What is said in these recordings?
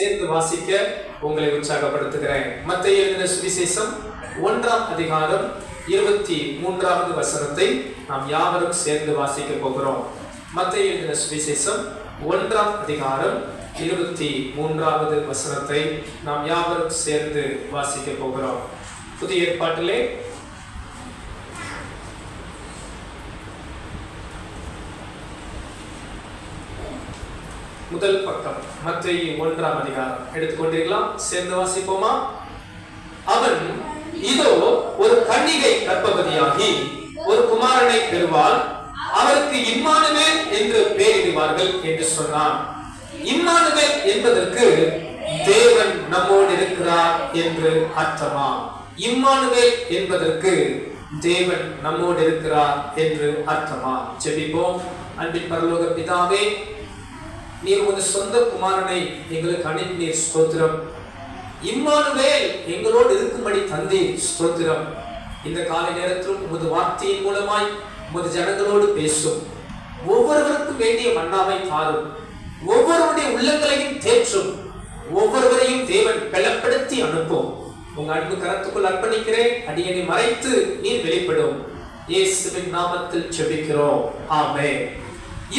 சேர்ந்து வாசிக்க உங்களை உற்சாகப்படுத்துகிறேன். மத்தேயு எழுதின சுவிசேஷம் 1ஆம் அதிகாரம் 23வது வசனத்தை நாம் யாவரும் சேர்ந்து வாசிக்க போகிறோம். மத்தேயு எழுதின சுவிசேஷம் 1ஆம் அதிகாரம் 23வது வசனத்தை நாம் யாவரும் சேர்ந்து வாசிக்க போகிறோம். புதிய ஏற்பாட்டிலே முதல் பக்கம் மத்தேயு 1ஆம் அதிகாரம் எடுத்துக்கொண்டீர்களா? சேர்ந்து வாசிப்போமா? அவன் இதோ ஒரு கன்னிகை கர்ப்பவதியாகி ஒரு குமாரனை பெறுவாள், அவருக்கு இம்மானுவேல் என்று பெயரிடுவார்கள் என்று சொன்னான். இம்மானுவேல் என்பதற்கு தேவன் நம்மோடு இருக்கிறார் என்று அர்த்தமா? இம்மானுவேல் என்பதற்கு தேவன் நம்மோடு இருக்கிறார் என்று அர்த்தமா? ஜெபிப்போம். அன்பின் பரலோக பிதாவே, நீர் உமது சொந்த குமாரனை எங்களுக்கு அனுப்பினீர், ஸ்தோத்திரம். இம்மானுவேல் எங்களோடு இருக்கும்படி தந்தீர், ஸ்தோத்திரம். இந்த காலை நேரத்திலும் உமது வார்த்தையின் மூலமாய் உமது ஜனங்களோடு பேசும். ஒவ்வொருவருக்கும் வேண்டிய மன்னாவை தாரும், ஒவ்வொருவருடைய உள்ளங்களையும் தேற்றும், ஒவ்வொருவரையும் தேவன் பலப்படுத்தி அனுப்பும். உங்க அன்பு கரத்துக்குள் அர்ப்பணிக்கிறேன். அடியனை மறைத்து நீர் வெளிப்படும். இயேசுவின் நாமத்தில் ஜெபிக்கிறோம், ஆமென்.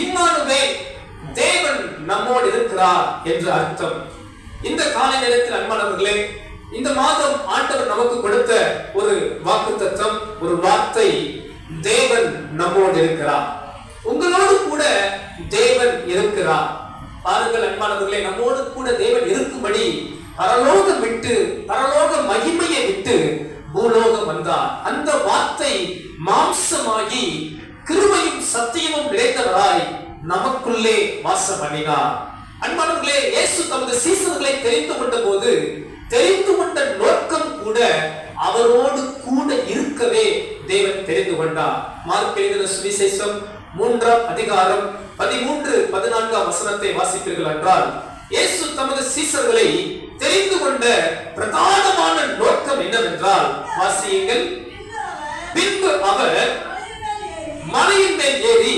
இம்மானுவேல், தேவன் நம்மோடு இருக்கிறார் என்று அர்த்தம். இந்த காலை நேரத்தில் அன்பானவர்களே, இந்த மாதம் ஆண்டவர் நமக்கு கொடுத்த ஒரு வாக்குத்தத்தம், ஒரு வார்த்தை, தேவன் நம்மோடு இருக்கிறார். உங்களோடு கூட தேவன் இருக்கிறார். பாருங்கள் அன்பானவர்களே, நம்மோடு கூட தேவன் இருக்கும்படி பரலோகம் விட்டு, பரலோக மகிமையை விட்டு பூலோகம் வந்தார். அந்த வார்த்தை மாம்சமாகி கிருபையும் சத்தியமும் நிறைந்தவராய் நமக்குள்ளே வாசம் பண்ணினார். அன்பானவர்களே, இயேசு தமது சீசர்களை தெரிந்து கொண்ட போது தெரிந்து கொண்ட நோக்கம் கூட அவரோடு கூட இருக்கவே தேவன் தெரிந்து கொண்டார். மார்க் எழுதின சுவிசேஷம் 3ஆம் அதிகாரம் 13-14 வசனத்தை வாசிப்பீர்கள் என்றால், இயேசு தமது சீசர்களை தெரிந்து கொண்ட பிரதானமான நோக்கம் என்னவென்றால், வாசியுங்கள். பின்பு அவர் மலையின் மேல் ஏறி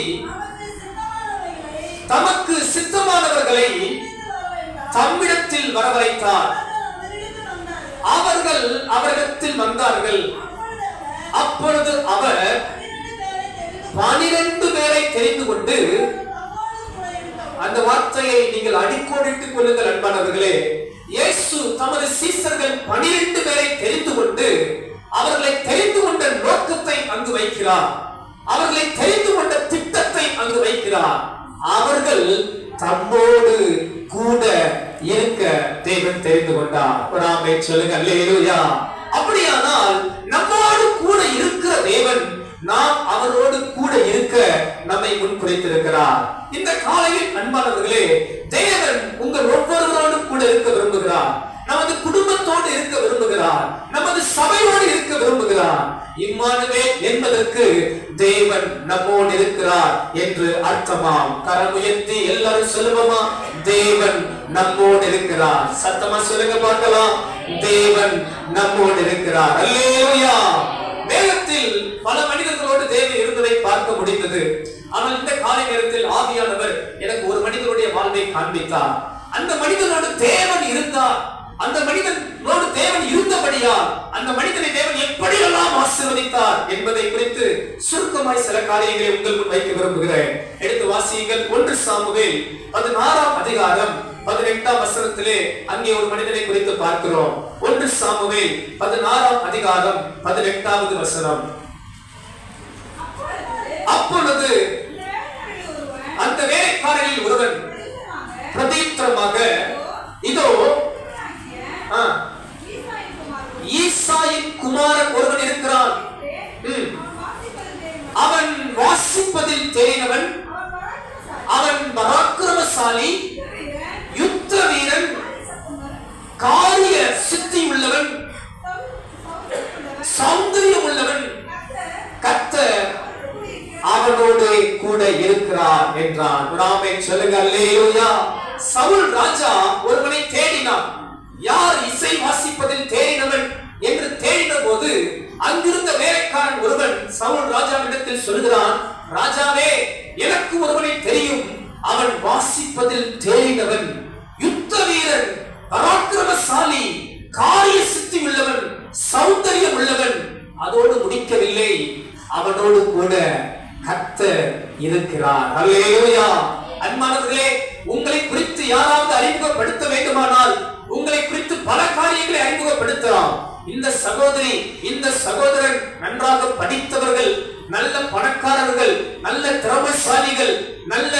தமக்கு சித்தமானவர்களை தம்மிடத்தில் வரவழைத்தார். அவர்கள் அவரிடத்தில் வந்தார்கள். அப்பொழுது அவர் 12 பேரை தெரிந்து கொண்டு, அந்த வார்த்தையை நீங்கள் அடிக்கோடிட்டுக் கொள்ளுங்கள் அன்பானவர்களே. இயேசு தமது சீசர்கள் 12 பேரை தெரிந்து கொண்டு அவர்களை தெரிந்து கொண்ட நோக்கத்தை அங்கு வைக்கிறார். அவர்களை தெரிந்து கொண்ட திட்டத்தை அங்கு வைக்கிறார். அவர்கள் தம்மோடு கூட இருக்க தேவன் தெரிந்து கொண்டார். ஆமென் சொல்லுங்க, அல்லேலூயா. அப்படியானால் நம்மோடு கூட இருக்கிற தேவன் நாம் அவரோடு கூட இருக்க நம்மை முன்குறித்திருக்கிறார். இந்த காலையில் அன்பானவர்களே, தேவன் உங்கள் ஒவ்வொருவரோடும் கூட இருக்க விரும்புகிறார். நமது குடும்பத்தோடு இருக்க விரும்புகிறார். நமது சபையோடு இருக்க விரும்புகிறார். இம்மானுவேல் என்பதற்கு தேவன் நம்மோடு இருக்கிறார் என்று அர்த்தமாம். கரம் உயர்த்தி எல்லாரும் சொல்லுவோமா? தேவன் நம்மோடு இருக்கிறார். சத்தமா சொல்லுங்க பார்க்கலாம். தேவன் நம்மோடு இருக்கிறார். அல்லேலூயா. வேதத்தில் பல மனிதர்களோடு தேவன் இருந்ததை பார்க்க முடிந்தது. ஆனால் இந்த காலை நேரத்தில் ஆவியானவர் எனக்கு ஒரு மனிதனுடைய வாழ்வை காண்பித்தார். அந்த மனிதனோடு தேவன் இருந்தார். அந்த மனிதனோடு தேவன் இருந்தபடியால் அந்த மனிதனை தேவன் எப்படியெல்லாம் ஆசீர்வதித்தார் என்பதை குறித்து சுருக்கமாய் சில காரியங்களை உங்கள் முன் வைக்க விரும்புகிறேன். எடுத்து வாசியுங்கள். 1 சாமுவேல் 16ஆம் அதிகாரம் 18ஆம் வசனத்திலே அங்கே ஒரு மனிதனை குறித்து பார்க்கிறோம். 1 சாமுவேல் 16ஆம் அதிகாரம் 18வது வசனம். அப்பொழுது அந்த வேலைக்காரரில் ஒருவன் பிரதித்திரமாக, இதோ ஈசாயின் குமாரன் ஒருவன் இருக்கிறான், அவன் வாசிப்பதில் தேறினவன், அவன் பராக்கிரமசாலி, யுத்த வீரன், காரிய சித்தி உள்ளவன், சௌந்தரியம் உள்ளவன், கர்த்தர் அவனோடு கூட இருக்கிறார் என்றான். ஆமென் சொல்லுங்க, அல்லேலூயா. சவுல் ராஜா ஒருவனை தேடினான். யார் இசை வாசிப்பதில் தேறினவன் என்று தேடின போது அங்கிருந்த வேலைக்காரன் ஒருவன் சவுல் ராஜாவிடத்தில் சொல்கிறான், ராஜாவே, எனக்கு ஒருவனை தெரியும், அவன் வாசிப்பதில் தேறினவன், யுத்த வீரன், கூட கர்த்தர் இருக்கிறார். அல்லேலூயா. அன்பானவர்களே, உங்களை குறித்து யாராவது அறிமுகப்படுத்த வேண்டுமானால் உங்களை குறித்து பல காரியங்களை அறிமுகப்படுத்தலாம். இந்த சகோதரி, இந்த சகோதரன் நன்றாக படித்தவர்கள், நல்ல பணக்காரர்கள், நல்ல திறமைசாலிகள், நல்ல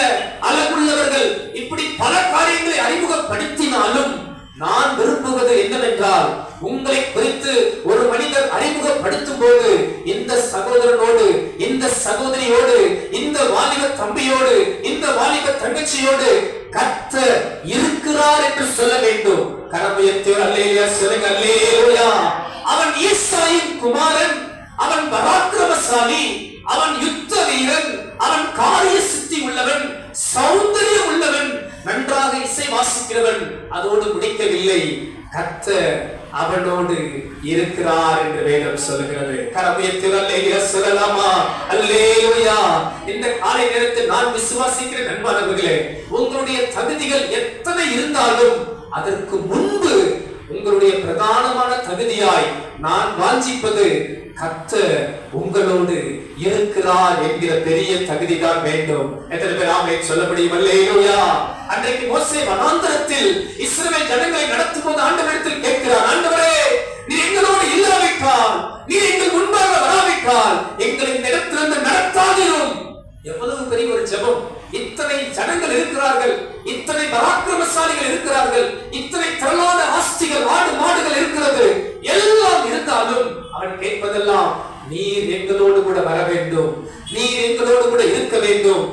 அழகுள்ளவர்கள், இப்படி பல காரியங்களை அறிமுகப்படுத்தினாலும் நான் விரும்புவது என்னவென்றால், உங்களை குறித்து ஒரு மனிதர் அறிமுகப்படுத்தும் போது இந்த சகோதரனோடு, இந்த சகோதரியோடு, இந்த வாலிப தம்பியோடு, இந்த வாலிப தங்கச்சியோடு கர்த்தர் இருக்கிறார் என்று சொல்ல வேண்டும். கரமுயர்த்தியோர் அல்லேலூயா சொல்லுங்க. அல்லேலூயா. அவன் ஈசாயின் குமாரன், அவன் பராக்கிரமசாலி, அவன் யுத்த வீரன், அவன் காரிய சித்தி உள்ளவன், சௌந்தரியம் உள்ளவன், நன்றாக இசை வாசிக்கிறவன். அதோடு முடிக்கவில்லை, கர்த்தர் அவனோடு இருக்கிறார் என்று வேதம் சொல்லுகிறது. கரமுயர்த்தியோர் அல்லேலூயா சொல்லலாமா? அல்லேலூயா. இந்த காலை நேரத்தில் நான் விசுவாசிக்கிறேன் அன்பானவர்களே, உங்களுடைய தகுதிகள் எத்தனை இருந்தாலும் அதற்கு முன்பு உங்களுடைய பிரதானமான தகுதியாய் நான் வாஞ்சிப்பது கர்த்தர் உங்களோடு இருக்கிறார் என்கிற பெரிய தகுதி தான் வேண்டும். எத்தனை பேர் ஆமென் சொல்ல முடியும்? அல்லேலூயா. அன்றைக்கு மோசே வனாந்தரத்தில் இஸ்ரவேல் ஜனங்களை நடத்தும் போது ஆண்டவரிடத்தில் கேட்கிறார், ஆண்டவரே, நீ எங்களோடு இல்லாவிட்டால், நீ எங்கள் முன்பாக வராவிட்டால் எங்களை இந்த இடத்திலிருந்து நடத்தாதிரும். எவ்வளவு பெரிய ஒரு ஜெபம்! இத்தனை ஜனங்கள் இருக்கிறார்கள், இத்தனை பராக்கிரமசாலிகள் இருக்கிறார்கள், இத்தனை திரளான ஆஸ்திகள், ஆடு மாடுகள் இருக்கிறது, எல்லாம் இருந்தாலும் அவன் கேட்பதெல்லாம், நீர் எங்களோடு கூட வர வேண்டும், நீர் எங்களோடு கூட இருக்க வேண்டும்.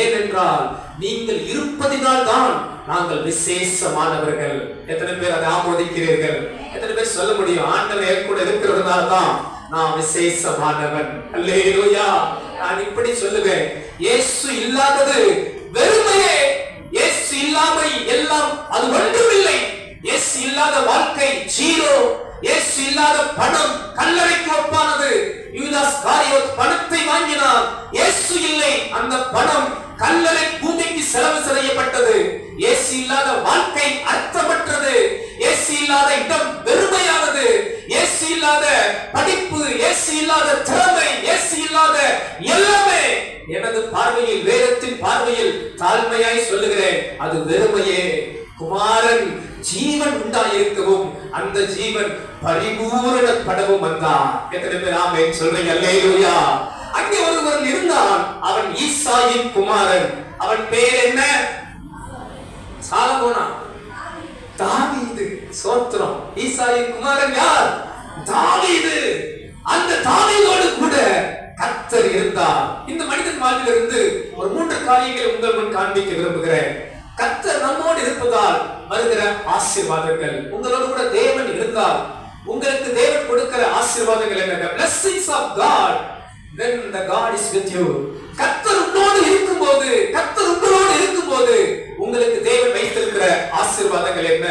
ஏனென்றால் நீங்கள் இருப்பதினால் தான் நாங்கள் விசேஷமானவர்கள். எத்தனை பேர் அதை ஆமோதிக்கிறீர்கள்? எத்தனை பேர் சொல்ல முடியும், ஆண்டவர் கூட இருக்கிறதுனால தான் நான் விசேஷமானவன்? அல்லேலூயா. நான் இப்படி சொல்லுவேன், இயேசு இல்லாதது வெறுமையே. இயேசு இல்லாமை எல்லாம் அது ஒன்றுமில்லை. இயேசு இல்லாத வாழ்க்கை ஜீரோ. இயேசு இல்லாத பணம் கல்லறைக்கு ஒப்பானது. யூதாஸ் காரியோத் பணத்தை வாங்கினார், இயேசு இல்லை, அந்த பணம் கல்லறை பூமிக்கு செலவு செய்யப்பட்டது. இயேசு இல்லாத வாழ்க்கை அர்த்தமற்றது. இயேசு இல்லாத இடம் வெறுமையானது. இயேசு இல்லாத படிப்பு, இயேசு இல்லாத திறமை, இயேசு இல்லாத எல்லாமே எனது பார்வையில், வேதத்தின் பார்வையில் தாழ்மையாய் சொல்லுகிறேன், அது வெறுமையே. குமாரன் ஜீவன் உண்டாயிருக்கவும் அந்த ஜீவன் பரிபூரணப்படவும் வந்தான். எத்தனை பேர் ஆமென் சொல்றீங்க? அல்லேலூயா. அங்கே ஒருவன் இருந்தான், அவன் ஈசாயின் குமாரன். அவன் பேர் என்ன? சாலமோனா? தாவீது. சோத்திரம். ஈசாயின் குமாரன் யார்? தாவீது. அந்த தாவீதோடு கூட கர்த்தர் இருந்தார். இந்த மனிதன் வாழ்விலிருந்து ஒரு 3 காரியங்களை உங்கள் முன் காண்பிக்க விரும்புகிறேன். கர்த்தர் நம்மோடு இருப்பதால் வருகிற ஆசீர்வாதங்கள், உங்களோடு கூட தேவன் இருந்தால் உங்களுக்கு தேவன் கொடுக்கிற ஆசீர்வாதங்கள் என்ன? blessings of God. Then the God is with you. கர்த்தர் உங்களோடு இருக்கும்போது, கர்த்தர் உங்களோடு இருக்கும்போது உங்களுக்கு தேவன் வைத்திருக்கிற ஆசீர்வாதங்கள் என்ன?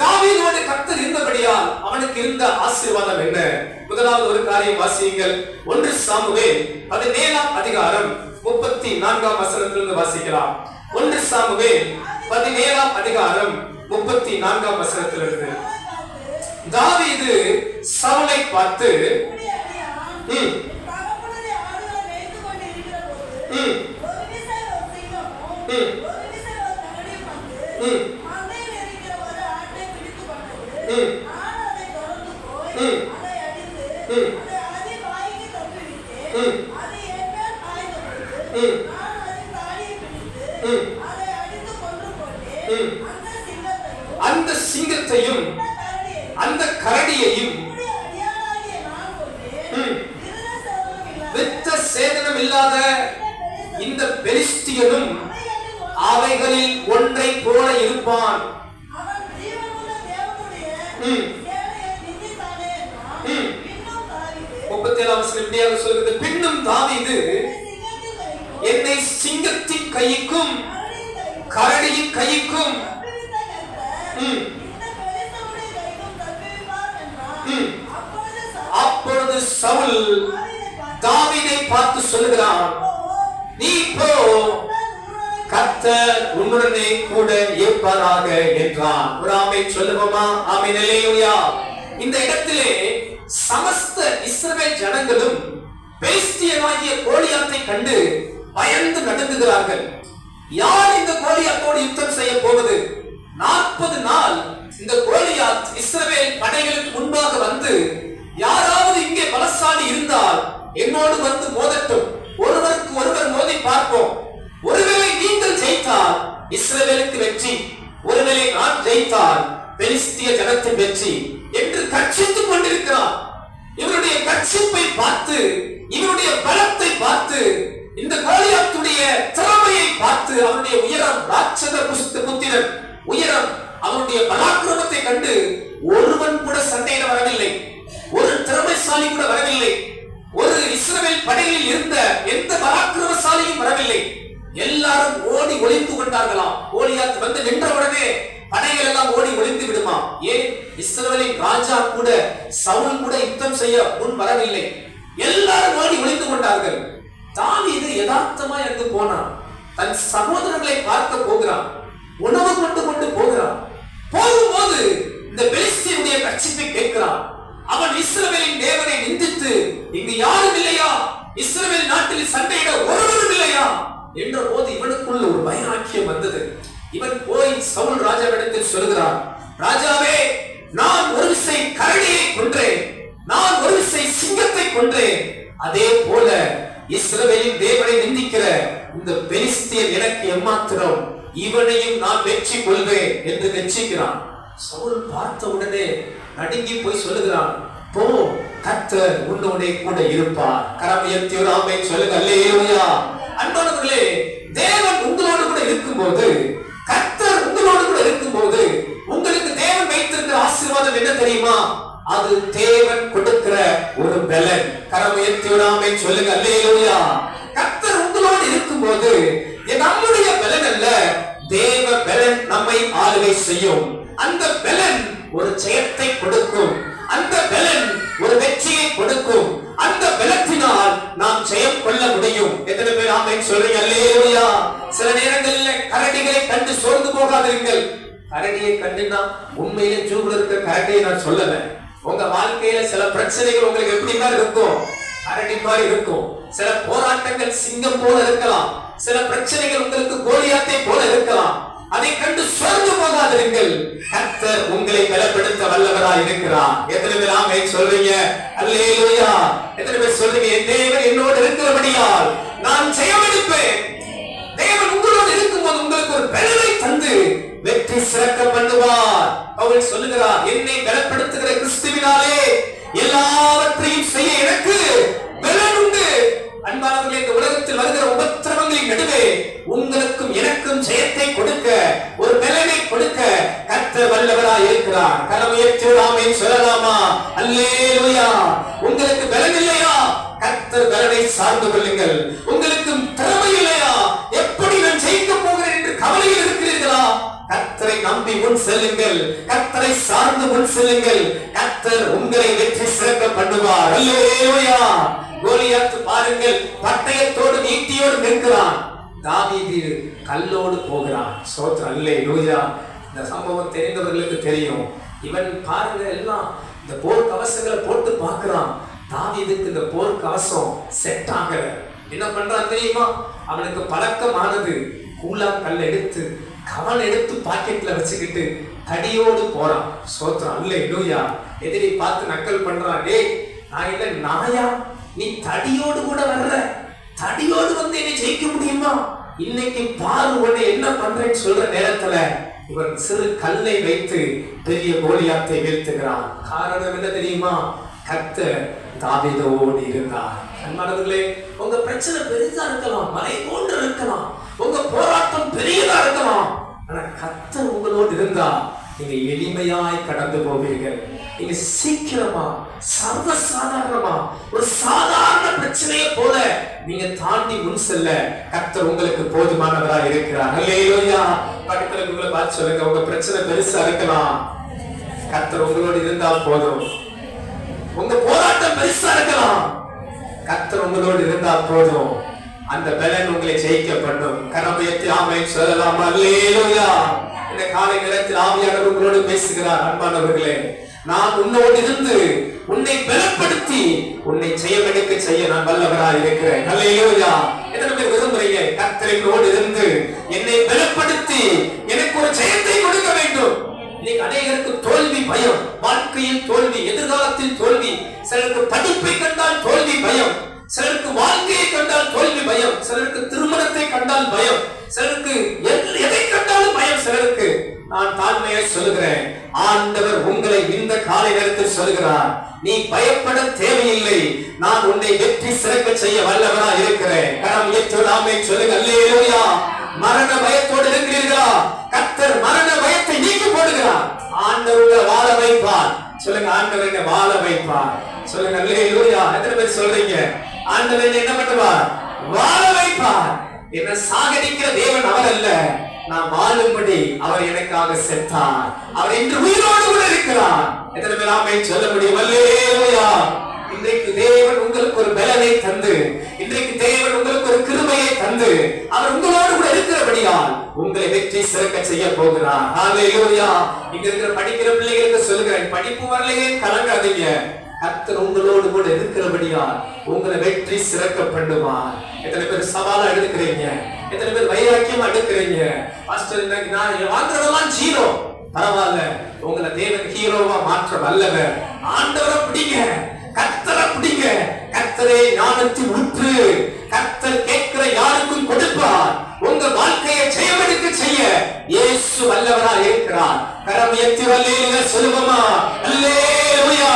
தாவீதோடு கர்த்தர் இருந்தபடியால் அவனுக்கு இருந்த ஆசீர்வாதம் என்ன? முதலாவது ஒரு காரியம் வாசியுங்கள். 1 சாமுவேல் 17ஆம் அதிகாரம் 34ஆம் வசனத்திலிருந்து வாசிக்கலாம். 1 சாமுவேல் 17ஆம் அதிகாரம் 34ஆம் வசனத்திலிருந்து. தாவீது சவுலை பார்த்து, அந்த சிங்கத்தையும் அந்த கரடியையும் வித்த சேதனம் இல்லாத இந்த பெலிஸ்தியனும் அவைகளில் ஒன்றை போல இருப்பான். 37ஆம் வசனம் இப்படியாக சொல்கிறது, பின்னும் தாவீது என்னை சிங்கத்தின் கைக்கும் கரடியின் கைக்கும் அப்பொழுது சவுல் தாவீதை பார்த்து சொல்லுகிறான், நீ போ, கர்த்தர் உன்னுடனே கூட இருப்பாராக என்றான். ஒரு ஆமென் சொல்லுவோமா? ஆமென். அல்லேலூயா. இந்த இடத்திலே சமஸ்த இஸ்ரவேல் ஜனங்களும் பெலிஸ்தியனாகிய கோலியாத்தை கண்டு பயந்து நடுங்குகிறார்கள். யார் இந்த கோலியாத்தோடு யுத்தம் செய்ய போவது? 40 நாள் இந்த கோலியாத் இஸ்ரவேல் படைகளுக்கு முன்பாக வந்து, யாராவது இங்கே பலசாலி இருந்தால் என்னோடு வந்து மோதட்டும், ஒருவருக்கு ஒருவர் மோதி பார்ப்போம். ஒருவேளை நீங்கள் ஜெயித்தால் இஸ்ரவேலுக்கு வெற்றி, ஒருவேளை நான் ஜெயித்தால் பெலிஸ்திய ஜனத்தின் வெற்றி என்று கர்ச்சித்துக் கொண்டிருக்கிறார். இவருடைய கர்ச்சிப்பை பார்த்து, இவருடைய பலத்தை பார்த்து, இந்த கோலியாத்துடைய திறமையை பார்த்து, அவருடைய உயரம், ராட்சத புத்திரன் உயரம், அவருடைய பராக்கிரமத்தை கண்டு ஒருவன் கூட சண்டையிட வரவில்லை, ஒரு திறமைசாலி கூட வரவில்லை, ஒரு இஸ்ரவேல் படையில் இருந்த எந்த பராக்கிரமசாலியும் வரவில்லை. எல்லாரும் ஓடி ஒளிந்து கொண்டார்களாம். கோலியாத் வந்து நின்றவுடனே படைகள் எல்லாம் ஓடி ஒளிந்து விடுமா? ஏன்? இஸ்ரவேலின் ராஜா கூட, சவுல் கூட யுத்தம் செய்ய முன் வரவில்லை. எல்லாரும் ஓடி ஒளிந்து கொண்டார்கள். தாவீது யதார்த்தமாய் அங்கு போனான். தன் சகோதரர்களை பார்க்க போகிறான். உணவு கொண்டு போகிறான். போகும்போது இந்த பெலிஸ்தியனுடைய கர்ச்சிப்பை கேட்கிறான். அவன் இஸ்ரவேலின் தேவனை நிந்தித்து, இங்கு யாரும் இல்லையா, இஸ்ரவேல் நாட்டில் சண்டையிட ஒருவரும் இல்லையா என்ற போது இவனுக்குள்ள ஒரு வைராக்கியம் வந்தது. இவன் போய் சவுல் ராஜாவிடத்தில் சொல்கிறான், ராஜாவே, நான் ஒரு விசை கரடியை கொன்றேன், நான் ஒரு விசை சிங்கத்தை கொன்றேன், அதே போல இஸ்ரவேலின் தேவனை நிந்திக்கிற இந்த பெலிஸ்தியன் எனக்கு எம்மாத்திரம், இவனையும் நான் வெற்றி கொள்வேன் என்று வெற்றிக்கிறான். சவுல் பார்த்த உடனே நடுங்கி போய் சொல்லுகிறான், போ, கர்த்தர் உன்னோட கூட இருப்பார். கரம் உயர்த்தி ஒரு ஆமென் சொல்லுங்க. அல்லேலூயா. அன்பானவர்களே, தேவன் உங்களோடு கூட இருக்கும்போது, கர்த்தர் உங்களோடு கூட இருக்கும்போது, உங்களுக்கு தேவன் வைத்திருக்கிற ஆசீர்வாதம் என்ன தெரியுமா? அது தேவன் கொடுக்கிற ஒரு பலன். கரம் உயர்த்தி ஒரு ஆமென் சொல்லுங்க. அல்லேலூயா. கர்த்தர் உங்களோடு இருக்கும்போது நம்முடைய பலன் அல்ல, தேவ பலன் நம்மை ஆளுகை செய்யும். அந்த பலன் ஒரு ஜெயத்தை கொடுக்கும், அந்த பலன் ஒரு வெற்றியை கொடுக்கும். அந்த பலத்தினால் நாம் ஜெயம் கொள்ள முடியும். எத்தனை பேர் ஆமென் சொல்றீங்க? அல்லேலூயா. சில நேரங்களில் கரடிகளை கண்டு சோர்ந்து போகாதீர்கள். கரடியை கண்டுனா உண்மையிலே ஜூப்ல இருக்கிற கரடியை நான் சொல்லல. உங்க வாழ்க்கையில சில பிரச்சனைகள் உங்களுக்கு எப்படி மாதிரி இருக்கும்? கரடி மாதிரி இருக்கும். சில போராட்டங்கள் சிங்கம் போல இருக்கலாம், சில பிரச்சனைகள் உங்களுக்கு கோலியாத்தை போல இருக்கலாம். அதை கண்டு சோர்ந்து போகாதீர்கள். கர்த்தர் உங்களை பலப்படுத்த வல்லவராய் இருக்கிறார். எத்தனை பேர் ஆமென் சொல்றீங்க? அல்லேலூயா. எத்தனை பேர் சொல்றீங்க, என் தேவன் என்னோடு இருக்கிறபடியால் நான் ஜெயமெடுப்பேன்? தேவன் உங்களோடு இருக்கும்போது உங்களுக்கு ஒரு பலனை தந்து வெற்றி சிறக்க பண்ணுவார். பவுல் சொல்லுகிறார், என்னை பலப்படுத்துகிற கிறிஸ்துவினாலே எல்லாவற்றையும் செய்ய எனக்கு பலன் உண்டு. அன்பானவர்களே, இந்த உலகத்தில் வருகிற உபத்திரவங்களின் நடுவே உங்களுக்கும் எனக்கும் ஜெயத்தை கொடுக்க, ஒரு பலனை கொடுக்க கர்த்தர் வல்லவராய் இருக்கிறார். கரம் உயர்த்தி ஆமென் சொல்லலாமா? அல்லேலூயா. உங்களுக்கு பலன் இல்லையா? கர்த்தர் பலனை சார்ந்து கொள்ளுங்கள். உங்களுக்கு திறமை இல்லையா? எப்படி நான் ஜெயிக்க போகிறேன் என்று கவலையில் இருக்கிறீர்களா? கர்த்தரை நம்பி முன் செல்லுங்கள், கர்த்தரை சார்ந்து முன் செல்லுங்கள். கர்த்தர் உங்களை வெற்றி சிறக்க பண்ணுவார். அல்லேலூயா. கோலியாத் பாருங்கள், பட்டயத்தோடு ஈட்டியோடு நிற்கிறான். தாவீது கல்லோடு போகிறான். ஸ்தோத்திரம். அல்லேலூயா. இந்த சம்பவம் தெரிந்தவர்களுக்கு தெரியும். இவன் பாருங்க, எல்லாம் இந்த போர் கவசங்களை போட்டு பார்க்கிறான். தாவீதுக்கு இந்த போர் கவசம் செட் ஆகல. என்ன பண்றான் தெரியுமா? அவனுக்கு பழக்கமானது கூழாம் கல்ல எடுத்து, கவன் எடுத்து பாக்கெட்ல வச்சுக்கிட்டு தடியோடு போறான். ஸ்தோத்திரம். அல்லேலூயா. எதிரி பார்த்து நக்கல் பண்றான், டேய், நான் இல்ல நாயா, நீ தடியோடு கூட வர்ற, தடியோடு வந்து என்னை ஜெயிக்க முடியுமா? இன்னைக்கு பாரு உன்னை என்ன பண்றேன்னு சொல்ற நேரத்துல இவன் சிறு கல்லை வைத்து பெரிய கோலியாத்தை வீழ்த்துகிறான். காரணம் என்ன தெரியுமா? கர்த்தர் தாவீதோடு இருந்தார். அன்பானவர்களே, உங்க பிரச்சனை பெரிதா இருக்கலாம், மலை போன்று இருக்கலாம், உங்க போராட்டம் பெரியதா இருக்கலாம், ஆனா கர்த்தர் உங்களோடு இருந்தா நீங்க எளிமையாய் கடந்து போவீர்கள். நீங்க சீக்கிரமா, சர்வசாதாரணமா, ஒரு சாதாரண பிரச்சனையை போல நீங்க தாண்டி முன் செல்ல கர்த்தர் உங்களுக்கு போதுமானவராய் இருக்கிறார். அல்லேலூயா. பக்கத்துல உங்களை பார்த்து சொல்லுங்க, உங்க பிரச்சனை பெருசா இருக்கலாம், கர்த்தர் உங்களோடு இருந்தால் போதும். உங்க போராட்டம் பெருசா இருக்கலாம், கர்த்தர் உங்களோடு இருந்தால் போதும். அந்த பலன் உங்களை ஜெயிக்க பண்ணும். கரம் உயர்த்தி ஆமென் சொல்லலாம். அல்லேலூயா. இந்த காலை நேரத்தில் ஆவியானவர் உங்களோடு பேசுகிறார். அன்பானவர்களே, நான் உன்னோடு இருந்து உன்னை பலப்படுத்தி உன்னை செய்ய நான் வல்லவராய் இருக்கிறேன். அல்லேலூயா. எத்தனை பேர் விரும்புறீங்க கர்த்தரோடு இருந்து என்னை பலப்படுத்தி எனக்கு ஒரு ஜெயத்தை கொடுக்க வேண்டும்? இன்னைக்கு அநேகருக்கு தோல்வி பயம், வாழ்க்கையில் தோல்வி, எதிர்காலத்தில் தோல்வி, சிலருக்கு படிப்பை கண்டால் தோல்வி பயம், சிலருக்கு வாழ்க்கையை கண்டால் தோல்வி பயம், சிலருக்கு திருமணத்தை கண்டால் பயம், சிலருக்கு எதை கண்டாலும் பயம். சிலருக்கு நான் தாழ்மையாய் சொல்லுகிறேன், ஆண்டவர் உங்களை இந்த காலை நேரத்தில் சொல்லுகிறார், நீ பயப்பட தேவையில்லை, நான் உன்னை வெற்றி சிறக்க செய்ய வல்லவரா இருக்கிறேன். கரம் ஏற்றுலாமே சொல்லுங்க. அல்லேலூயா. மரண பயத்தோடு இருக்கிறீர்களா? கர்த்தர் மரண பயத்தை நீக்கி போடுகிறார். ஆண்டவர் உங்களை வாழ வைப்பார். சொல்லுங்க, ஆண்டவர் என்னை வாழ வைப்பார். சொல்லுங்க அல்லேலூயா. எத்தனை பேர் சொல்றீங்க ஆண்டவர் என்னை என்ன பண்ணுவார்? வாழ வைப்பார். என்ன சாகடிக்கிற தேவன் அவர் அல்ல, நான் வாழும்படி அவர் எனக்காக செத்தார். அவர் இன்று உயிரோடு கூட இருக்கிறார். எத்தனை பேர் ஆமென் சொல்ல முடியும்? அல்லேலூயா. இன்றைக்கு தேவன் உங்களுக்கு ஒரு பலனை தந்து, இன்றைக்கு தேவன் உங்களுக்கு ஒரு கிருபையை தந்து, அவர் உங்களோடு கூட இருக்கிறபடியால் உங்களை வெற்றி சிறக்க செய்ய போகிறார். அல்லேலூயா. இங்க இருக்கிற படிக்கிற பிள்ளைகளுக்கு சொல்லுகிறேன், படிப்பு வரலையே கலங்காதீங்க, கர்த்தர் உங்களோடு கூட இருக்கிறபடியால் உங்களை வெற்றி சிறக்க பண்ணுவார். எத்தனை பேர் சவாலா எடுக்கிறீங்க? எத்தனை பேர் வைராக்கியமா எடுக்கிறீங்க? பாஸ்டர் நான் வாங்குறதெல்லாம் ஜீரோ, பரவாயில்ல, உங்களை தேவன் ஹீரோவா மாற்ற வல்லவர். ஆண்டவரை பிடிங்க, கர்த்தரை பிடிங்க. கர்த்தரே ஞானத்தின் ஊற்று. கர்த்தர் கேட்கிற யாருக்கும் கொடுப்பார். உங்க வாழ்க்கையை ஜெயமெடுக்க செய்ய இயேசு வல்லவரா இருக்கிறார். கரம் எத்தி வல்லேலூயா சொல்லுவோமா? அல்லேலூயா.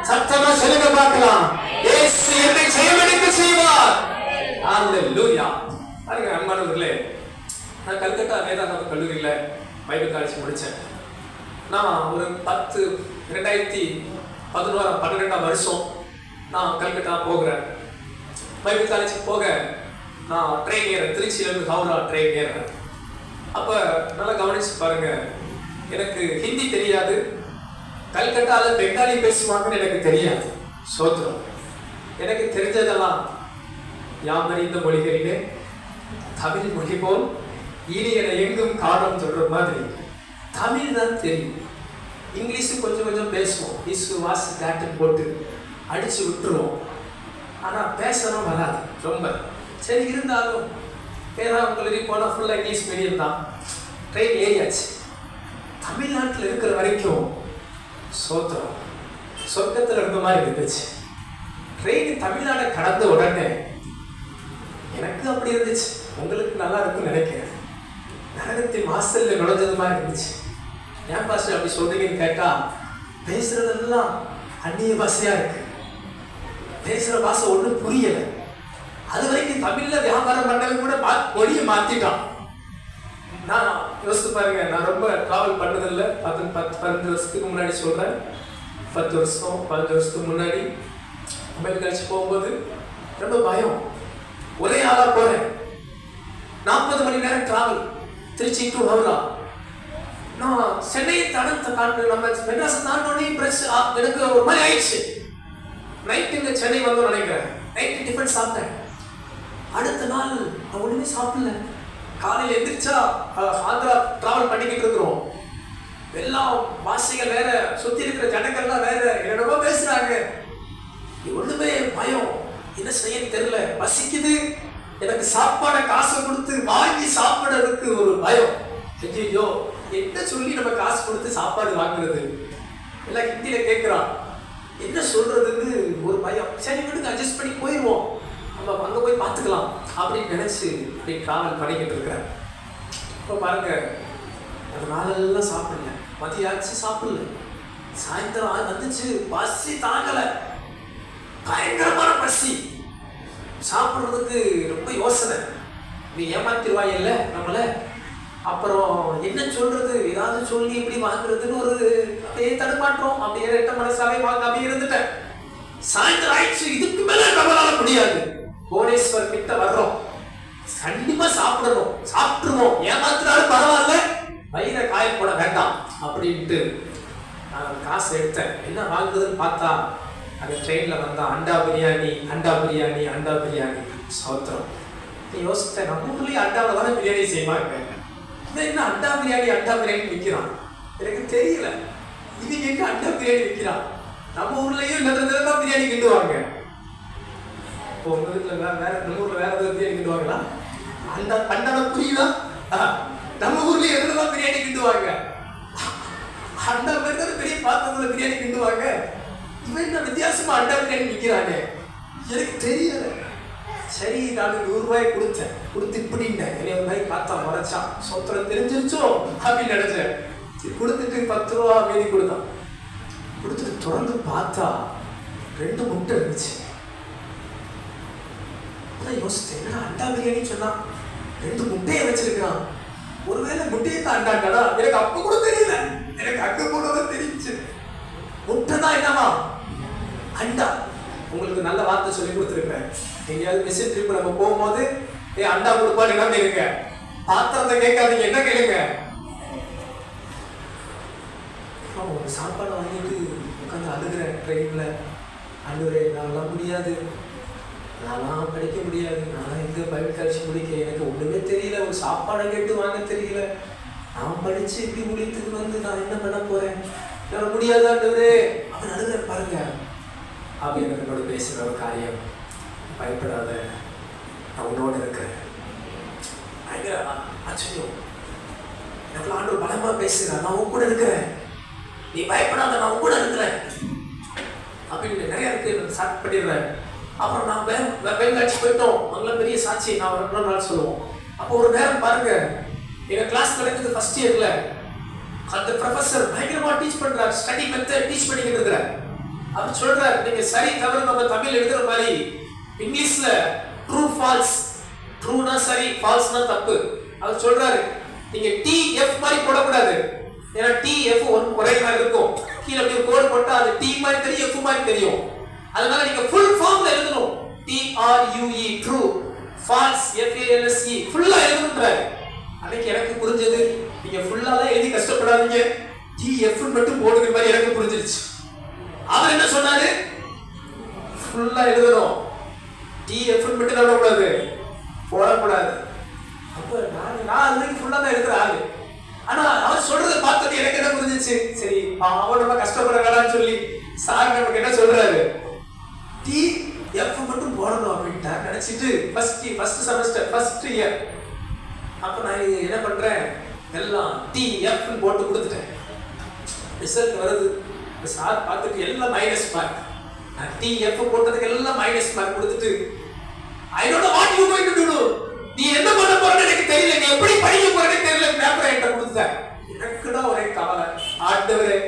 சத்தமா சொல்லுங்க பார்க்கலாம். இயேசு என்னை ஜெயமெடுக்க செய்வார். அல்லேலூயா. பாருங்க அன்பானவர்களே, நான் கல்கத்தா வேதாந்த கல்லூரியில பைபிள் காலேஜ் முடிச்சேன். நான் ஒரு 2012ஆம் வருஷம் நான் கல்கத்தா போகிறேன். பைபிள் காலேஜ் போக நான் ட்ரெயின் ஏறேன், திருச்சியிலிருந்து ஹவுரா ட்ரெயின் ஏறேன். அப்போ நல்லா கவனிச்சு பாருங்க, எனக்கு ஹிந்தி தெரியாது, கல்கட்டால பெங்காலி பேசுவாங்கன்னு எனக்கு தெரியாது. சோத்திரம். எனக்கு தெரிஞ்சதெல்லாம் யாமறிந்த மொழிகளிலே தமிழ் மொழி போல் இனி என எங்கும் காரணம் சொல்ற மாதிரி தமிழ் தான் தெரியும். இங்கிலீஷு கொஞ்சம் கொஞ்சம் பேசுவோம், இசு வாசு கேட்டுன்னு போட்டு அடிச்சு விட்டுருவோம். ஆனால் பேசணும் வராது ரொம்ப. சரி, இருந்தாலும் பேராங்குளரி போனால் ஃபுல்லாக இங்கிலீஷ் மீடியம் தான். ட்ரெயின் ஏறியாச்சு. தமிழ்நாட்டில் இருக்கிற வரைக்கும் சோத்திரம் சொர்க்கத்தில் இருந்த மாதிரி இருந்துச்சு. ட்ரெயின் தமிழ்நாடை கடந்த உடனே எனக்கு அப்படி இருந்துச்சு, உங்களுக்கு நல்லா இருக்கும்னு நினைக்கிறேன். நரகத்தின் வாசல்ல நுழைஞ்சது மாதிரி இருந்துச்சு. ஏன் பாஸ்டர் அப்படி சொல்றீங்கன்னு கேட்டா, பேசுறதெல்லாம் அந்நிய பாஷையா இருக்கு, பேசுற பாஷை ஒன்றும் புரியல. அது வரைக்கும் தமிழ்ல வியாபாரம் பண்ணவங்க கூட மொழியை மாத்திட்டான். நான் யோசித்து பாருங்க, நான் ரொம்ப டிராவல் பண்ணதில்லை. 15 வருஷத்துக்கு முன்னாடி சொல்றேன், 10 வருஷம் 15 வருஷத்துக்கு முன்னாடி மொபைல் கழிச்சு போகும்போது ரொம்ப பயம். ஒரே ஆளா போறேன், 40 மணி நேரம் டிராவல், திருச்சி டு ஹவுரா. நான் சென்னையை நம்ம மெட்ராஸ் தாண்டோடனே எனக்கு ஒரு மாதிரி ஆயிடுச்சு. நைட்டுங்க சென்னை வந்து நினைக்கிறேன், நைட்டு டிஃபன் சாப்பிட்டேன். அடுத்த நாள் நான் ஒண்ணுமே சாப்பிடல. காலையில் எந்திரிச்சா ஆந்திரா டிராவல் பண்ணிக்கிட்டு இருக்கிறோம். எல்லாம் வாசிகள் வேற, சுத்தி இருக்கிற ஜனங்கள்லாம் வேற, என்னென்னமோ பேசுறாங்க. ஒண்ணுமே பயம், என்ன செய்ய தெரியல. பசிக்குது, எனக்கு சாப்பாடை காசை கொடுத்து வாங்கி சாப்பிடறதுக்கு ஒரு பயம். ஐயோ, என்ன சொல்லி நம்ம காசு கொடுத்து சாப்பாடு வாங்குறது? எல்லாம் ஹிந்தியில கேட்கிறான், என்ன சொல்றதுன்னு ஒரு பயம். சரி விடுங்க, அட்ஜஸ்ட் பண்ணி போயிடுவோம், நம்ம அங்கே போய் பார்த்துக்கலாம் அப்படின்னு நினைச்சு அப்படி டிராவல் பண்ணிக்கிட்டு இருக்கிறேன். இப்போ பாருங்க, அந்த நாளெல்லாம் சாப்பிடல, மதியாச்சு சாப்பிடல, சாயந்தரம் வந்துச்சு, பசி தாங்கலை, பயங்கரமான பசி. சாப்பிட்றதுக்கு ரொம்ப யோசனை, நீ ஏமாத்திடுவாய் இல்லை நம்மள, அப்புறம் என்ன சொல்றது, ஏதாவது சொல்லி இப்படி வாங்குறதுன்னு ஒரு தடுமாற்றம். அப்படியே ரெட்ட மனசாவே வாங்க அப்படியே இருந்துட்டேன். சாயந்தரம் ஆயிடுச்சு, இதுக்கு மேல நம்மளால முடியாது, புவனேஸ்வர் கிட்ட வர்றோம், கண்டிப்பா சாப்பிடணும், சாப்பிட்டுருவோம், ஏமாத்தினாலும் பரவாயில்ல, வயிறை காயப்பட வேண்டாம் அப்படின்ட்டு நான் காசு எடுத்தேன். என்ன வாங்குறதுன்னு பார்த்தா அந்த ட்ரெயின்ல வந்தா அண்டா பிரியாணி, அண்டா பிரியாணி, அண்டா பிரியாணி. சோத்திரம். யோசித்தேன், நம்ம ஊர்லயே அண்டாவில் தானே பிரியாணி செய்வாங்க, இவன் என்ன அண்டா பிரியாணி விற்கிறான், எனக்கு தெரியல. இவங்க எங்க அண்டா பிரியாணி விற்கிறான்? நம்ம ஊர்லயும் நிறைய பிரியாணி கிண்டுவாங்க. இப்போ உங்க வீட்டுல வேற நம்ம ஊர்ல வேற ஏதாவது பிரியாணி கிண்டுவாங்களா? அண்டான புரியுதா? நம்ம ஊர்ல எதுலாம் பிரியாணி கிண்டுவாங்க, அண்டா மாதிரி பெரிய பாத்திரத்துல பிரியாணி கிண்டுவாங்க. இவன் என்ன வித்தியாசமா அண்டா பிரியாணி விற்கிறாங்க, எனக்கு தெரியல. சரி, நான் 100 ரூபாய் கொடுத்தேன், கொடுத்து இப்படின்னேன். என்னைய மாதிரி பார்த்தா மறைச்சான், சொத்திரம் தெரிஞ்சிருச்சோ அப்படின்னு நினைச்சேன். கொடுத்துட்டு 10 ரூபா மீதி கொடுத்தான். கொடுத்துட்டு தொடர்ந்து பார்த்தா 2 முட்டை இருந்துச்சு. யோசிச்சேன், என்ன அண்டா பிரியாணி சொன்னா 2 முட்டையை வச்சிருக்கான், ஒருவேளை முட்டையை தான் அண்டாண்டா. எனக்கு அப்ப கூட தெரியல, எனக்கு அங்க போனதான் தெரிஞ்சு. முட்டை தான் என்னவா அண்டா. உங்களுக்கு நல்ல வார்த்தை சொல்லி கொடுத்துருக்கேன். எங்கேயாவது மிஷின் ட்ரிப் நம்ம போகும்போது அண்டா கொடுப்பான்னு என்ன கேளுங்க, பாத்திரத்தை கேட்காதீங்க, என்ன கேளுங்க. ஒரு சாப்பாடை வாங்கிட்டு உட்காந்து அழுகிறேன் ட்ரெயின்ல. அழுகிறே, நான்லாம் முடியாது, நான்லாம் படிக்க முடியாது, நான் எங்க பைபிள் கழிச்சு முடிக்க, எனக்கு ஒண்ணுமே தெரியல, ஒரு சாப்பாடை கேட்டு வாங்க தெரியல, நான் படிச்சு இப்படி முடியத்துக்கு வந்து நான் என்ன பண்ண போறேன், என்னால முடியாதாண்டவரே அவன் அழுகிற பாருங்க. அப்படி என்னோட பேசுற ஒரு காரியம், பயப்படாத, நான் உன்னோட இருக்கிறேன். பயங்கர ஆச்சரியம், எனக்கு ஆண்டவர் பலமா பேசுறேன், நான் உன் கூட இருக்கிறேன், நீ பயப்படாத, நான் உன் கூட இருக்கிறேன் அப்படின்னு நிறைய இருக்கு ஸ்டார்ட் பண்ணிடுறேன். அப்புறம் நான் வேங்காட்சி போயிட்டோம், அங்கே பெரிய சாட்சி நான் ஒரு நாள் சொல்லுவோம். அப்போ ஒரு நேரம் பாருங்க, எங்க கிளாஸ் நடக்குது ஃபர்ஸ்ட் இயர்ல, அந்த ப்ரொஃபஸர் பயங்கரமா டீச் பண்றாரு, ஸ்டடி மெத்தட் டீச் பண்ணிக்கிட்டு இருக்கிறார். அவர் சொல்றாரு, நீங்க சரி தவறு நம்ம தமிழ் எழுதுற மாதிரி இங்கிலீஷ்ல ட்ரூ ஃபால்ஸ், ட்ரூனா சரி, ஃபால்ஸ்னா தப்பு. அவர் சொல்றாரு, நீங்க TF மாதிரி போடக்கூடாது, ஏன்னா TF ஒரே மாதிரி இருக்கும், கீழே அப்படியே கோடு போட்டா அது T மாதிரி தெரியும், F மாதிரி தெரியும். அதனால நீங்க ஃபுல் ஃபார்ம்ல எழுதணும், TRUE ட்ரூ, ஃபால்ஸ் FALSE ஃபுல்லா எழுதணும்ன்றாரு. அன்னைக்கு எனக்கு புரிஞ்சது, நீங்க ஃபுல்லாலாம் எழுதி கஷ்டப்படாதீங்க, TF மட்டும் போடுற மாதிரி எனக்கு புரிஞ்சிருச்சு. அவர் என்ன சொன்னாரு, ஃபுல்லா எழுதணும், TF மட்டும் எழுதக்கூடாது, போடக்கூடாது. அப்ப நான் அதுக்கு ஃபுல்லா தான் எழுதுற ஆளு. ஆனா அவர் சொல்றதை பார்த்துட்டு எனக்கு என்ன புரிஞ்சிச்சு, சரி அவன் நம்ம கஷ்டப்படுறாங்கன்னு சொல்லி சார் நமக்கு என்ன சொல்றாரு, TF மட்டும் போடணும் அப்படின்ட்டு நினைச்சிட்டு ஃபர்ஸ்ட் செமஸ்டர் ஃபர்ஸ்ட் இயர் அப்ப நான் என்ன பண்றேன், எல்லாம் TF போட்டு கொடுத்துட்டேன். ரிசல்ட் வருது, சார் பார்த்துட்டு எல்லாம் மைனஸ் மார்க். நான் TF போட்டதுக்கு எல்லாம் மைனஸ் மார்க் கொடுத்துட்டு, I don't know what you going to do, நீ என்ன பண்ண போறன்னு எனக்கு தெரியல, நீ எப்படி படிக்க போறன்னு தெரியல, பேப்பரை என்கிட்ட கொடுத்தேன். எனக்கு தான் ஒரே கவலை, ஆண்டவரே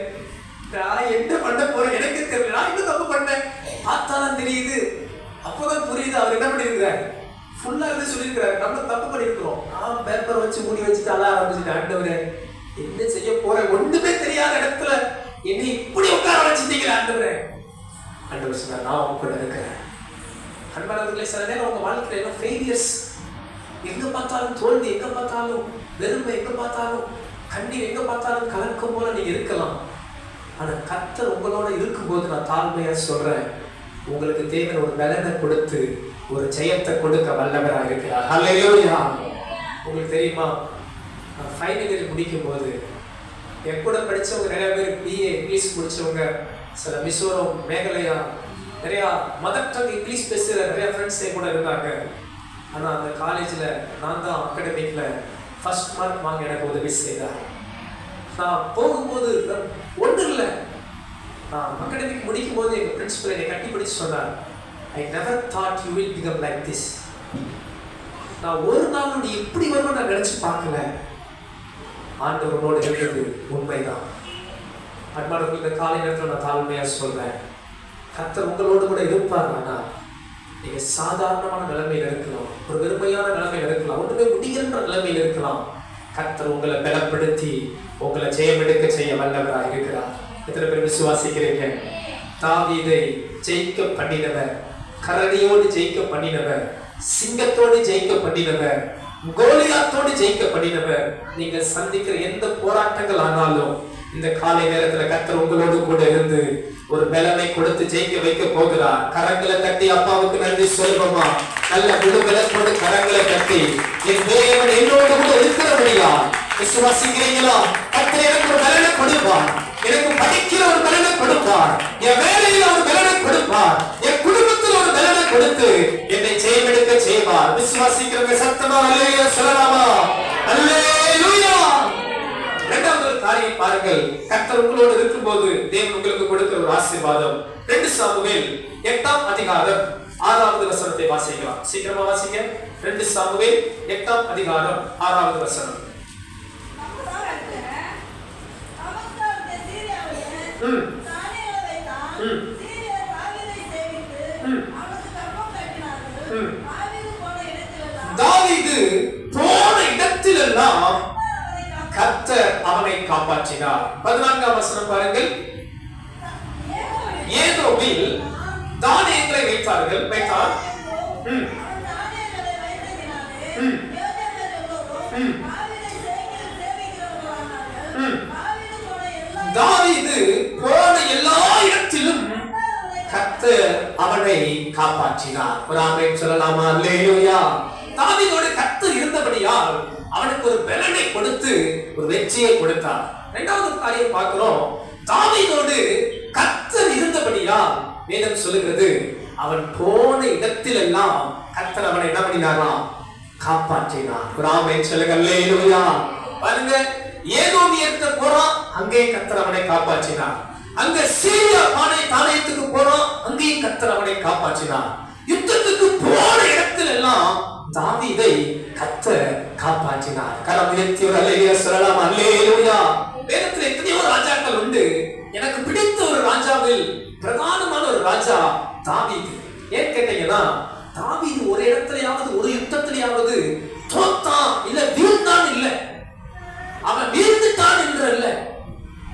நான் என்ன பண்ண போறேன் எனக்கு தெரியல, நான் என்ன தப்பு பண்ணேன், பார்த்தாதான் தெரியுது. அப்போதான் புரியுது அவர் என்ன பண்ணிருக்கிறாரு, ஃபுல்லா இருந்து சொல்லியிருக்கிறாரு, நம்ம தப்பு பண்ணிருக்கிறோம். நான் பேப்பர் வச்சு மூடி வச்சுட்டு அழ ஆரம்பிச்சுட்டு, ஆண்டவரே என்ன செய்ய போறேன், ஒண்ணுமே தெரியாத இடத்துல என்னை இப்படி உட்கார வச்சுட்டீங்க ஆண்டவரே. ஆண்டவர் சொன்னார், நான் உங்க கூட இருக்கிறேன். அன்பானவர்களே, சில நேரம் உங்க வாழ்க்கையில என்ன ஃபெயிலியர்ஸ், எங்க பார்த்தாலும் தோல்வி, எங்க பார்த்தாலும் வெறுமை, எங்க பார்த்தாலும் கண்ணீர், எங்க பார்த்தாலும் கலக்கம் போல நீங்க இருக்கலாம். ஆனா கர்த்தர் உங்களோட இருக்கும்போது நான் தாழ்மையா சொல்றேன், உங்களுக்கு தேவன் ஒரு பலனை கொடுத்து ஒரு ஜெயத்தை கொடுக்க வல்லவராக இருக்கிறார். ஹல்லேலூயா. உங்களுக்கு தெரியுமா, ஃபைனல் இயர் முடிக்கும் போது என் கூட படிச்சவங்க நிறைய பேர் BA இங்கிலீஷ் முடிச்சவங்க, சில மிசோரம், மேகாலயா, நிறைய மதர் டங் இங்கிலீஷ் பேசுகிற நிறைய ஃப்ரெண்ட்ஸ் கூட இருந்தாங்க. ஆனால் அந்த காலேஜில் நான் தான் அகாடமிக்ல ஃபர்ஸ்ட் மார்க் வாங்க எனக்கு உதவி செய்தார். நான் போகும்போது ஒன்றும் இல்லை, நான் அகாடமிக் முடிக்கும் போது எங்கள் பிரின்சிபல் என்னை கட்டி பிடிச்சு சொன்னார், I never thought you will become like this. நான் ஒரு நாள் நீ இப்படி வருவோம் நான் நினைச்சு பார்க்கல. ஆண்டவரோடு இருக்கிறது உண்மைதான். அன்பானவர்கள், இந்த காலை நேரத்தில் நான் தாழ்மையா சொல்றேன், கர்த்தர் உங்களோடு கூட இருப்பார். ஆனா நீங்க சாதாரணமான நிலைமையில இருக்கலாம், ஒரு வெறுமையான நிலைமையில இருக்கலாம், ஒன்றுமே முடிகின்ற நிலைமையில இருக்கலாம். கர்த்தர் உங்களை பலப்படுத்தி உங்களை ஜெயம் எடுக்க செய்ய வல்லவராக இருக்கிறார். எத்தனை பேர் விசுவாசிக்கிறீங்க? தாவீதை ஜெயிக்க பண்ணினவர், கரடியோடு ஜெயிக்க பண்ணினவர், சிங்கத்தோடு ஜெயிக்க பண்ணினவர், கோலியாத்தோடு ஜெயிக்க பண்ணினவர். நீங்கள் சந்திக்கிற எந்த போராட்டங்கள் ஆனாலும் இந்த காலை நேரத்துல கர்த்தர் உங்களோடு கூட இருந்து ஒரு பலனை கொடுத்து ஜெயிக்க வைக்க போகிறார். கரங்களை தட்டி அப்பாவுக்கு நன்றி சொல்வோமா? நல்ல விடுதலை கொண்டு கரங்களை தட்டி, என் தேவன் என்னோடு கூட இருக்கிறபடியா விசுவாசிக்கிறீங்களா? கர்த்தர் எனக்கு ஒரு பலனை கொடுப்பார். எனக்கு படிக்கிற ஒரு பலனை கொடுப்பார். என் வேலையில ஒரு பலனை கொடுப்பார். என் குடும்பத்தில் ஒரு பலனை கொடுத்து என்னை ஜெயமெடுக்க செய்வார். விசுவாசிக்கிறவங்க சத்தமா அல்லேலூயா சொல்லலாமா? அல்லேலூயா. இரண்டாவது ஒரு காரியம் பாருங்கள். கர்த்தர் உங்களோடு இருக்கும்போது தேவன் உங்களுக்கு கொடுக்கிற ஒரு ஆசீர்வாதம். 2 சாமுவேல் 8ஆம் அதிகாரம் 6வது வசனத்தை வாசிக்கலாம். சீக்கிரமா வாசிங்க. 2 சாமுவேல் 8ஆம் அதிகாரம் 6வது வசனம். தாவீது போன இடத்திலெல்லாம் கர்த்தர் அவனை காப்பாற்றினார். 14ஆம் வசனம் பாருங்கள். ஏதோமில் தானியங்களை வைத்தார். தாவீது போன எல்லா இடத்திலும் கர்த்தர் அவனை காப்பாற்றினார். ஒரு ஆமென் சொல்லலாமா? அல்லேலூயா. தாவீதோடு கர்த்தர் இருந்தபடியால் அவனுக்கு ஒரு பலனை கொடுத்து ஒரு வெற்றியை கொடுத்தார். இரண்டாவது காரியம் பார்க்கிறோம். தாவீதோடு கர்த்தர் இருந்தபடியால் வேதம் சொல்லுகிறது அவன் போன இடத்தில் எல்லாம் கர்த்தர் அவனை என்ன பண்ணினாராம்? காப்பாற்றினார். ஒரு ஆமென் சொல்லுங்க. அல்லேலூயா. பாருங்க, ஏதோமியர்க்கு போறான், அங்கே கர்த்தர் அவனை காப்பாற்றினார். அங்க சீரியா தானியத்துக்கு போறான், அங்கேயும் கர்த்தர் அவனை காப்பாற்றினார். யுத்தத்துக்கு போன இடத்தில் எல்லாம் தாவீதை கர்த்தர் காப்பாற்றினார். கரம் உயர்த்தி ஒரு அல்லேலூயா சொல்லலாம். அல்லேலூயா. வேதத்தில் எத்தனையோ ராஜாக்கள் உண்டு. எனக்கு பிடித்த ஒரு ராஜாவில் பிரதானமான ஒரு ராஜா தாவீது. ஏன் கேட்டீங்கன்னா, தாவீது ஒரு இடத்திலேயாவது ஒரு யுத்தத்திலேயாவது தோத்தான் இல்ல வீழ்ந்தான் இல்ல, அவன் வீழ்ந்துட்டான் என்று அல்ல,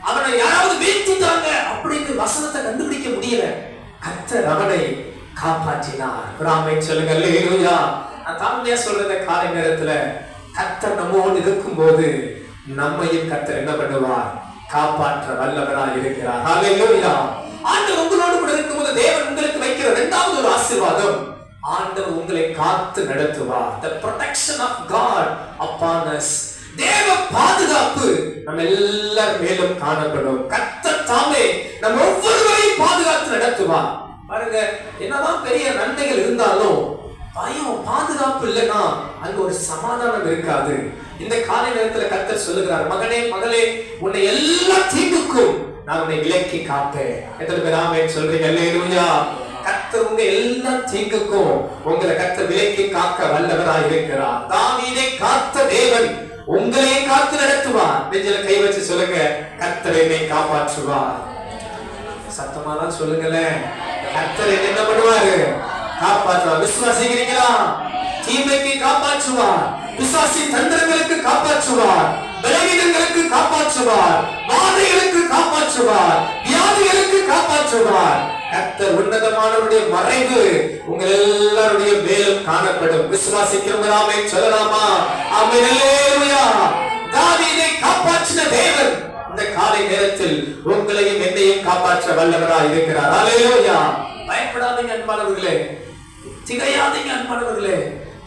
அவனை யாராவது வீழ்த்திட்டாங்க அப்படிங்கிற வசனத்தை கண்டுபிடிக்க முடியல. கர்த்தர் அவனை காப்பாற்றினார். ஆமென் சொல்லுங்க. அல்லேலூயா. நான் தாழ்மையா சொல்றத காலை நேரத்துல கர்த்தர் நம்மோடு இருக்கும்போது நம்மையும் கர்த்தர் என்ன பண்ணுவார்? காப்பாற்ற வல்லவராய் இருக்கிறார். அல்லேலூயா. ஆண்டவர் உங்களோடு கூட இருக்கும்போது தேவன் உங்களுக்கு வைக்கிற இரண்டாவது ஒரு ஆசீர்வாதம், ஆண்டவர் உங்களை காத்து நடத்துவார். The protection of God upon us. தேவ பாதுகாப்பு நம்ம எல்லார் மேலும் காணப்படும். கர்த்தர் தாமே நம்ம ஒவ்வொருவரையும் பாதுகாத்து நடத்துவார். பாருங்க, என்னதான் பெரிய நன்மைகள் இருந்தாலும் பயம் பாதுகாப்பு இல்லைன்னா அங்க ஒரு சமாதானம் இருக்காது. இந்த காலை நேரத்துல கர்த்தர் சொல்லுகிறார், மகனே மகளே, உன்னை எல்லா தீங்குக்கும் நான் உன்னை விலக்கி காப்பேன். எத்தனை பேர் ஆமென் சொல்றீங்க? அல்லேலூயா. கர்த்தர் உங்க எல்லா தீங்குக்கும் உங்களை கர்த்தர் விலக்கி காக்க வல்லவராய் இருக்கிறார். தாவீதை காத்த தேவன் உங்களையே காத்து நடத்துவார். நெஞ்சில கை வச்சு சொல்லுங்க, கர்த்தர் என்னை காப்பாற்றுவார். சத்தமா தான் சொல்லுங்களேன். கர்த்தர் என்ன பண்ணுவாரு? காப்பாற்றுவார். விசுவாசிக்கிறீங்களா? தீமைக்கு காப்பாற்றுவார், பிசாசி தந்திரங்களுக்கு காப்பாற்றுவார், பலவீனங்களுக்கு காப்பாற்றுவார், வாதைகளுக்கு காப்பாற்றுவார், வியாதிகளுக்கு காப்பாற்றுவார். கர்த்தர் உன்னதமானவருடைய மறைவு உங்கள் எல்லாருடைய மேலும் காணப்படும். விசுவாசிக்கிறவங்க ஆமென் சொல்லலாமா? ஆமென். அல்லேலூயா. தாவீதை காப்பாற்றின தேவன் இந்த காலை நேரத்தில் உங்களையும் என்னையும் காப்பாற்ற வல்லவராய் இருக்கிறார். அல்லேலூயா. பயப்படாதீங்க அன்பானவர்களே, திகையாதீங்க அன்பானவர்களே.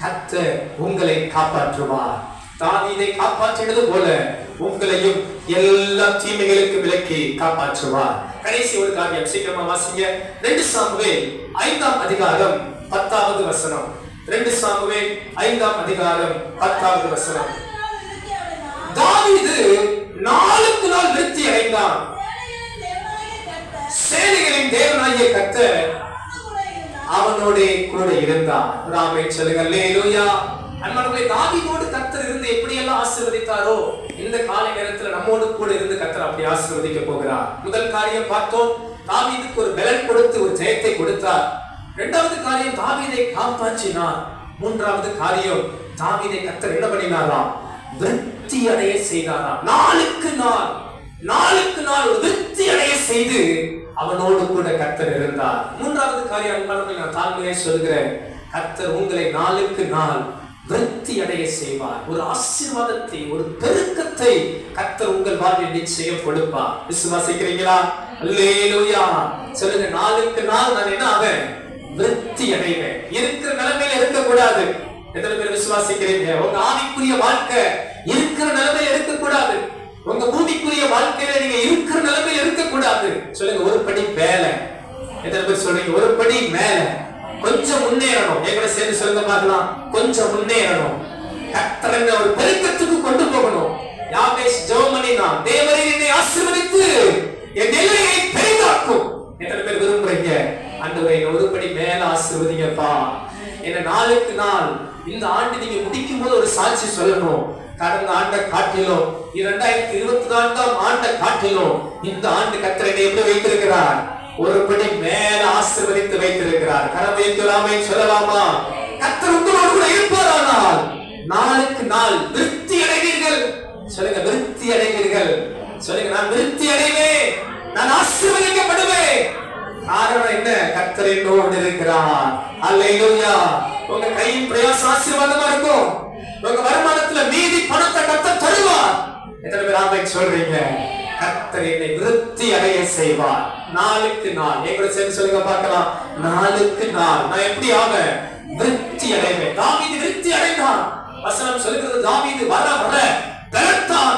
கர்த்தர் உங்களை காப்பாற்றுவார். தாவீதை காப்பாற்றினது போல உங்களையும் எல்லா தீமைகளுக்கு விலக்கி காப்பாற்றுவார். கடைசி ஒரு காரியம், சீக்கிரமா வாசிங்க. 2 சாமுவேல் 5ஆம் அதிகாரம் 10வது வசனம். 2 சாமுவேல் 5ஆம் அதிகாரம் 10வது வசனம். தாவீது நாளுக்கு நாள் விருத்தி அடைந்தான். சேனைகளின் தேவனாகிய கர்த்தர் அவனோட கூட இருந்தார். ஆமென் சொல்லுங்க. அல்லேலூயா. அன்பானவர்களே, தாவீதோடு கர்த்தர் இருந்து எப்படி எல்லாம் ஆசீர்வதித்தாரோ இந்த காலை நேரத்துல நம்மோடு கூட இருந்து கர்த்தர் அப்படி ஆசீர்வதிக்க போகிறார். முதல் காரியம் பார்த்தோம், தாவீதுக்கு ஒரு பலன் கொடுத்து ஒரு ஜெயத்தை கொடுத்தார். இரண்டாவது காரியம், தாவீதை காப்பாற்றினார். மூன்றாவது காரியம், தாவீதை கர்த்தர் என்ன பண்ணினாராம்? விருத்தி அடைய செய்தாராம். நாளுக்கு நாள் ஒரு விருத்தி அடைய செய்து அவனோடு கூட கர்த்தர் இருந்தார். மூன்றாவது காரியம் அன்பானவர்களே, நான் தாழ்மையை சொல்கிறேன், கர்த்தர் உங்களை நாளுக்கு நாள் விருத்தி அடைய செய்வார். ஒரு ஆசீர்வாதத்தை, ஒரு பெருக்கத்தை கர்த்தர் உங்கள் வாழ்வில் நிச்சயம் கொடுப்பார். விசுவாசிக்கிறீங்களா? அல்லேலூயா. சொல்லுங்க, நாளுக்கு நாள் நான் என்ன ஆவேன்? விருத்தி அடைவேன். இருக்கிற நிலைமையில இருக்க கூடாது. எத்தனை பேர் விசுவாசிக்கிறீங்க? உங்க ஆவிக்குரிய வாழ்க்கை இருக்கிற நிலைமையில இருக்கக்கூடாது. உங்க பூமிக்குரிய வாழ்க்கையில நீங்க இருக்கிற நிலைமையில இருக்கக்கூடாது. சொல்லுங்க, ஒரு படி மேல. எத்தனை பேர் சொல்றீங்க ஒரு படி மேல? கொஞ்சம் முன்னேறணும். எங்களை சேர்ந்து சொல்லுங்க பார்க்கலாம். கொஞ்சம் முன்னேறணும். கர்த்தர் ஒரு பெருக்கத்துக்கு கொண்டு போகணும். யாபேஸ் ஜெபம் பண்ணினான், தேவரே என்னை ஆசீர்வதித்து என் எல்லையை பெரிதாக்கும். எத்தனை பேர் விரும்புறீங்க, ஆண்டவரே ஒரு படி மேல ஆசீர்வதிங்கப்பா. என்ன நாளுக்கு நாள் இந்த ஆண்டு நீங்க முடிக்கும் போது ஒரு சாட்சி சொல்லணும். கடந்த ஆண்டை காட்டிலும் 2024ஆம் ஆண்டை காட்டிலும் இந்த ஆண்டு கர்த்தர் என்னை எப்படி வைத்திருக்கிறார்? ஒரு படி மேல ஆசீர்வதித்து வைத்திருக்கிறார். கரமையை சொல்லலாமா? கர்த்தர் உங்களோடு கூட இருப்பாரானால் நாளுக்கு நாள் விருத்தி அடைவீர்கள். சொல்லுங்க, விருத்தி அடைவீர்கள். சொல்லுங்க, நான் விருத்தி அடைவேன், நான் ஆசீர்வதிக்கப்படுவேன். காரணம் என்ன? கர்த்தர் என்னோடு இருக்கிறார். அல்லேலூயா. உங்க கையின் பிரயாசம் ஆசீர்வாதமா இருக்கும். உங்க வருமானத்துல மீதி பணத்தை கர்த்தர் தருவார். எத்தனை பேர் ஆமென் சொல்றீங்க? கர்த்தர் என்னை விருத்தி அடைய செய்வார் நாளுக்கு நாள். எங்களை சேர்ந்து சொல்லுங்க பார்க்கலாம். நாளுக்கு நாள் நான் எப்படி ஆவேன்? விருத்தி அடைவேன். தாவீது விருத்தி அடைந்தான். வசனம் சொல்கிறது, தாவீது வர வர பலத்தான்.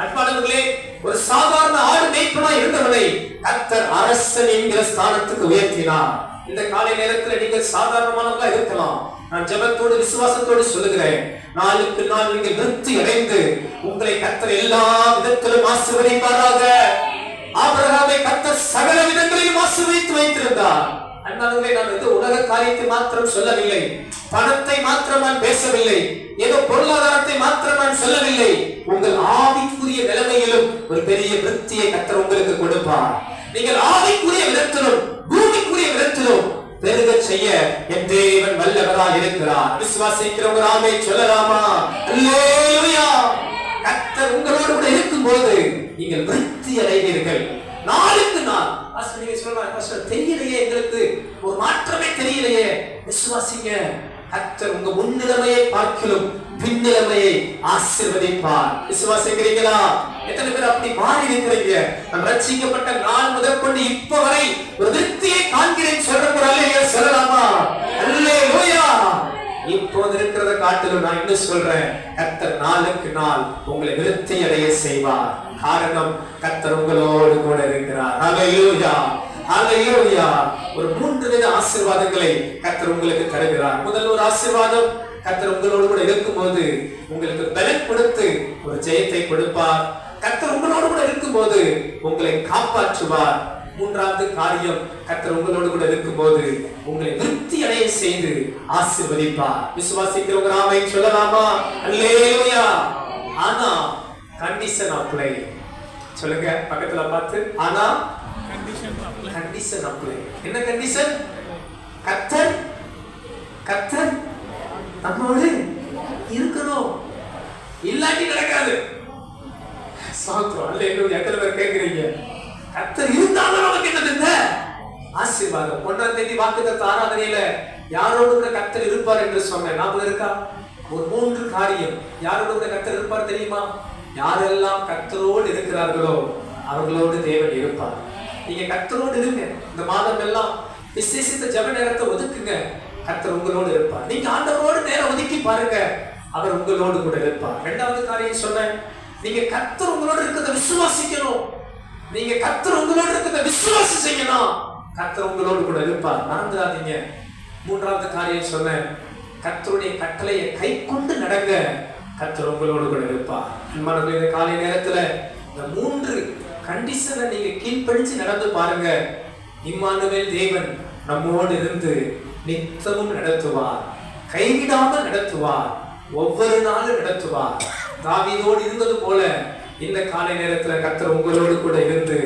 அன்பானவர்களே, ஒரு சாதாரண ஆடு மேய்ப்பனா இருந்தவனை கர்த்தர் அரசன் என்கிற ஸ்தானத்துக்கு உயர்த்தினார். இந்த காலை நேரத்தில் நீங்கள் சாதாரணமானவர்களா இருக்கலாம். நான் ஜெபத்தோடு விசுவாசத்தோடு சொல்லுகிறேன், நாளுக்கு நாள் நீங்கள் விருத்தி அடைந்து உங்களை கர்த்தர் எல்லா விதத்திலும் ஆசீர்வதிப்பாராக. ஆபிரகாமை கர்த்தர் சகல விதங்களிலும் ஆசீர்வதித்து வைத்திருந்தார். அன்பானவர்களே, நான் இது உலக காரியத்தை மாத்திரம் சொல்லவில்லை, பணத்தை மாத்திரம் நான் பேசவில்லை, ஏதோ பொருளாதாரத்தை மாத்திரம் நான் சொல்லவில்லை. உங்கள் ஆவிக்குரிய நிலைமையிலும் ஒரு பெரிய விருத்தியை கர்த்தர் உங்களுக்கு கொடுப்பார். நீங்கள் ஆவிக்குரிய விதத்திலும் பூமிக்குரிய விதத்திலும் பெருக செய்ய என் தேவன் வல்லவராய் இருக்கிறார். விசுவாசிக்கிறவங்க ஆமென் சொல்லலாமா? அல்லேலூயா. கர்த்தர் உங்களோடு கூட இருக்கும்போது நீங்கள் விருத்தி அடைவீர்கள் நாளுக்கு நாள். நீங்க சொல்லலாம், தெரியலையே, எங்களுக்கு ஒரு மாற்றமே தெரியலையே. விசுவாசிங்க, கர்த்தர் உங்க முன்னிலைமையை பார்க்கிலும் பின்னிலைமையை ஆசீர்வதிப்பார். விசுவாசிக்கிறீங்களா? எத்தனை பேர் அப்படி மாறி இருக்கிறீங்க? நான் ரட்சிக்கப்பட்ட நாள் முதற்கொண்டு இப்ப வரை ஒரு விருத்தியை காண்கிறேன் சொல்றீங்க, சொல்லலாமா? அல்லேலூயா. இப்போது இருக்கிறத காட்டிலும் நான் என்ன சொல்றேன், கர்த்தர் நாளுக்கு நாள் உங்களை விருத்தி அடைய செய்வார். காரணம், கர்த்தர் உங்களோடு கூட இருக்கிறார். ஹல்லேலூயா, ஹல்லேலூயா. ஒரு 3 வித ஆசீர்வாதங்களை கர்த்தர் உங்களுக்கு தருகிறார். முதல் ஒரு ஆசீர்வாதம், கர்த்தர் உங்களோடு கூட இருக்கும்போது உங்களுக்கு பலன் கொடுத்து ஒரு ஜெயத்தை கொடுப்பார். கர்த்தர் உங்களோடு கூட இருக்கும்போது உங்களை காப்பாற்றுவார். 3வது காரியம், கர்த்தர் உங்களோடு கூட இருக்கும்போது உங்களை விருத்தி அடைய செய்து ஆசீர்வதிப்பார். விசுவாசிக்கிறவங்க ஆமென் சொல்லலாமா? அல்லேலூயா. ஆனா கண்டிஷன் அப்ளை. சொல்லுங்க பக்கத்துல பார்த்து, ஆனா கண்டிஷன் அப்ளை. என்ன கண்டிஷன்? கர்த்தர் நம்மோடு இருக்கணும், இல்லாட்டி நடக்காது. சாத்ரோ அல்லேலூயா. எத்தனை பேர் கேக்குறீங்க? கர்த்தர் இருந்தாலும் நமக்கு என்னது? ஆசீர்வாதம். 1ஆம் தேதி வாக்குத்தத்த ஆராதனையில யாரோடு கூட கர்த்தர் இருப்பார் என்று சொன்னேன், ஞாபகம் இருக்கா? ஒரு 3 காரியம். யாரோடு கூட கர்த்தர் இருப்பார் தெரியுமா? யாரெல்லாம் கர்த்தரோடு இருக்கிறார்களோ அவர்களோடு தேவன் இருப்பார். நீங்க கர்த்தரோடு இருங்க. இந்த மாதம் எல்லாம் விசேஷித்த ஜெப நேரத்தை ஒதுக்குங்க. கர்த்தர் உங்களோடு இருப்பார். நீங்க ஆண்டவரோடு நேரம் ஒதுக்கி பாருங்க, அவர் உங்களோடு கூட இருப்பார். 2வது காரியம் சொன்னேன், நீங்க கர்த்தர் உங்களோடு இருக்கிறத விசுவாசிக்கணும். நீங்க கர்த்தர் உங்களோடு இருக்கிறத விசுவாசம் செய்யணும். கர்த்தர் உங்களோடு கூட இருப்பார், மறந்துடாதீங்க. 3வது காரியம் சொன்னேன், கர்த்தருடைய கட்டளையை கை கொண்டு நடங்க. கர்த்தர் உங்களோடு கூட இருப்பார். அன்பானவர்களே, இந்த காலை நேரத்துல இந்த 3 கண்டிஷனை நீங்க கீழ்ப்படிச்சு நடந்து பாருங்க. இம்மானுவேல் தேவன் நம்மோடு இருந்து நித்தமும் நடத்துவார், கைவிடாமல் நடத்துவார், ஒவ்வொரு நாளும் நடத்துவார். தாவீதோடு இருந்தது போல இந்த காலை நேரத்துல கர்த்தர் உங்களோடு கூட இருந்து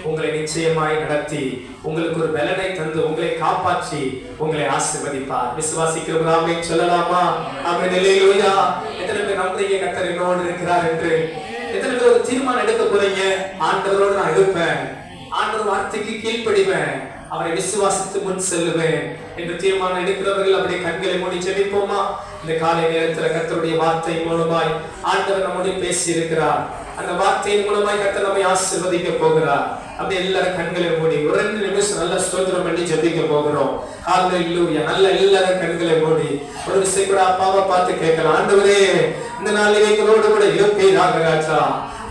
உங்களை நிச்சயமாய் நடத்தி உங்களுக்கு ஒரு பலனை தந்து உங்களை காப்பாற்றி உங்களை ஆசீர்வதிப்பார். விசுவாசிக்கிறவங்க ஆமென் சொல்லலாமா? ஆமென் அல்லேலூயா. எத்தனை பேர் நம்புறீங்க கர்த்தர் என்னோடு இருக்கிறார் என்று? எத்தனை பேர் ஒரு தீர்மானம் எடுக்க போறீங்க, ஆண்டவரோடு நான் இருப்பேன், ஆண்டவர் வார்த்தைக்கு கீழ்ப்படிவேன், அவரை விசுவாசித்து முன் செல்லுவேன் என்று தீர்மானம் எடுக்கிறவர்கள் அப்படியே கண்களை மூடி ஜெபிப்போமா? இந்த காலை நேரத்தில் கர்த்தருடைய வார்த்தை மூலமாய் ஆண்டவர் நம்மோடு பேசி இருக்கிறார். அந்த வார்த்தையின் மூலமாய் கர்த்தர் நம்மை ஆசீர்வதிக்க போகிறார். அப்படி எல்லாரும் கண்களை மூடி ஒரு 2 நிமிஷம் நல்ல ஸ்தோத்திரம் பண்ணி ஜெபிக்க போகிறோம். ஹalleluya. நல்ல எல்லாரும் கண்களை மூடி ஒரு விஷயம் கூட அப்பாவை பார்த்து கேட்கலாம். ஆண்டவரே, இந்த நாள் எங்களோடு கூட இருப்பீராக ராஜா,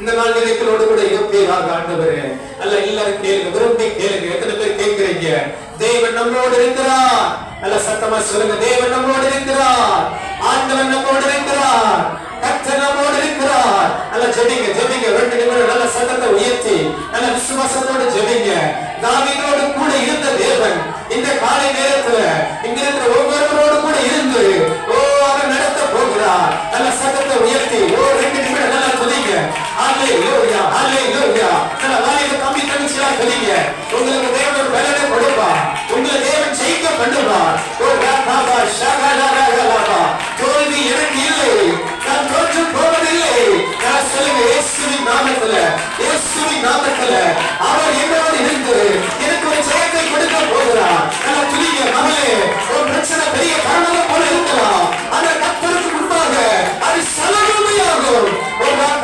இந்த நாள் எங்களோடு கூட இருப்பீராக ஆண்டவரே. அல்ல எல்லாரும் கேளுங்க, விரும்பி கேளுங்க. எத்தனை பேர் கேட்கிறீங்க? தேவன் நம்மோடு இருக்கிறார். நல்ல சத்தமா சொல்லுங்க, தேவன் நம்மோடு இருக்கிறார், ஆண்டவன் நம்மோடு இருக்கிறார், கர்த்தர் நம்மோடு இருக்கிறார். நல்ல ஜெபிங்க ஜெபிங்க. 2 நிமிடம் நல்ல சத்தத்தை உயர்த்தி நல்ல விசுவாசத்தோடு ஜெபிங்க. தாவீதோடு கூட இருந்த தேவன் இந்த காலை நேரத்துல இங்க இருக்கிற ஒவ்வொருவரோடு கூட இருந்து அவர் நடத்த போகிறார். நல்ல சத்தத்தை உயர்த்தி 2 நிமிடம் நல்லா துதிங்க. ஹalleluya ஹalleluya. நல்ல வாலிப தம்பி தங்கச்சியா துதிங்க. உங்களுக்கு தேவன் பலனை கொடுப்பார், உங்களை தேவன் ஜெயிக்க பண்ணுவார். ராபா ஷகலரகலபா. தோல்வி எனக்கு இல்லை, நான் தோற்று போவதில்லை. நான் சொல்லுங்க, இயேசுவின் நாமத்துல, இயேசுவின் நாமத்துல அவர் என்னோடு இருந்து எனக்கு ஒரு ஜெயத்தை கொடுக்க போகிறார். நல்ல துதிங்க மகளே. ஒரு பிரச்சனை பெரிய பர்வதம் போல இருக்கலாம், அந்த கர்த்தருக்கு முன்பாக அது சலனமையாகும்.